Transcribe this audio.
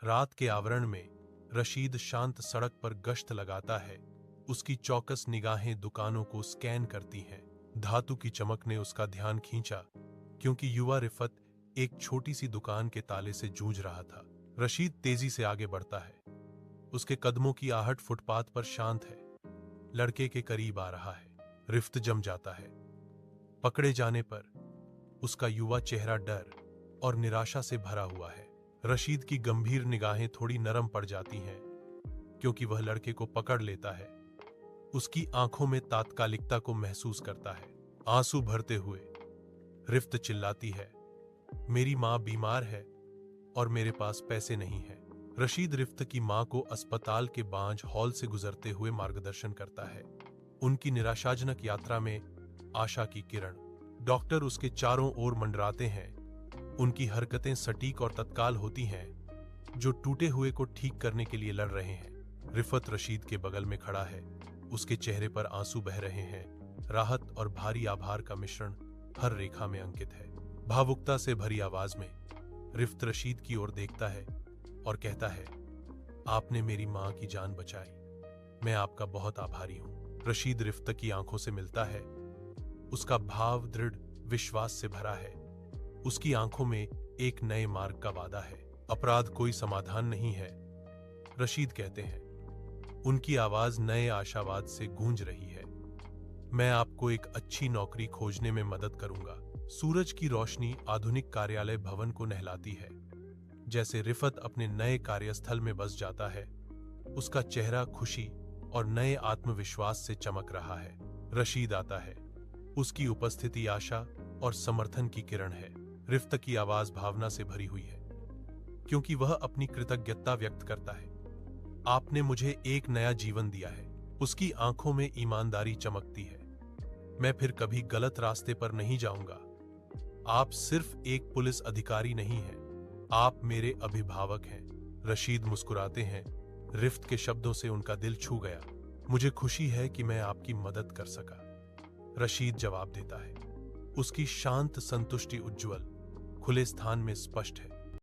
रात के आवरण में रशीद शांत सड़क पर गश्त लगाता है। उसकी चौकस निगाहें दुकानों को स्कैन करती हैं। धातु की चमक ने उसका ध्यान खींचा, क्योंकि युवा रिफत एक छोटी सी दुकान के ताले से जूझ रहा था। रशीद तेजी से आगे बढ़ता है। उसके कदमों की आहट फुटपाथ पर शांत है। लड़के के करीब आ रहा है। रिफ्त जम जाता है। पकड़े जाने पर उसका युवा चेहरा डर और निराशा से भरा हुआ है। रशीद की गंभीर निगाहें थोड़ी नरम पड़ जाती हैं, क्योंकि वह लड़के को पकड़ लेता है। उसकी आंखों में तात्कालिकता को महसूस करता है। आंसू भरते हुए रिफ्त चिल्लाती है, मेरी मां बीमार है और मेरे पास पैसे नहीं है। रशीद रिफ्त की मां को अस्पताल के बांझ हॉल से गुजरते हुए मार्गदर्शन करता है। उनकी निराशाजनक यात्रा में आशा की किरण। डॉक्टर उसके चारों ओर मंडराते हैं। उनकी हरकतें सटीक और तत्काल होती हैं, जो टूटे हुए को ठीक करने के लिए लड़ रहे हैं। रिफत रशीद के बगल में खड़ा है। उसके चेहरे पर आंसू बह रहे हैं। राहत और भारी आभार का मिश्रण हर रेखा में अंकित है। भावुकता से भरी आवाज में रिफ्त रशीद की ओर देखता है और कहता है, आपने मेरी मां की जान बचाई। मैं आपका बहुत आभारी हूं। रशीद रिफ्त की आंखों से मिलता है। उसका भाव दृढ़ विश्वास से भरा है। उसकी आंखों में एक नए मार्ग का वादा है। अपराध कोई समाधान नहीं है, रशीद कहते हैं। उनकी आवाज नए आशावाद से गूंज रही है। मैं आपको एक अच्छी नौकरी खोजने में मदद करूंगा। सूरज की रोशनी आधुनिक कार्यालय भवन को नहलाती है। जैसे रिफत अपने नए कार्यस्थल में बस जाता है, उसका चेहरा खुशी और नए आत्मविश्वास से चमक रहा है। रशीद आता है। उसकी उपस्थिति आशा और समर्थन की किरण है। रिफ्त की आवाज भावना से भरी हुई है, क्योंकि वह अपनी कृतज्ञता व्यक्त करता है। आपने मुझे एक नया जीवन दिया है। उसकी आंखों में ईमानदारी चमकती है। मैं फिर कभी गलत रास्ते पर नहीं जाऊंगा। आप सिर्फ एक पुलिस अधिकारी नहीं हैं, आप मेरे अभिभावक हैं। रशीद मुस्कुराते हैं। रिफ्त के शब्दों से उनका दिल छू गया। मुझे खुशी है कि मैं आपकी मदद कर सका, रशीद जवाब देता है। उसकी शांत संतुष्टि उज्ज्वल खुले स्थान में स्पष्ट है।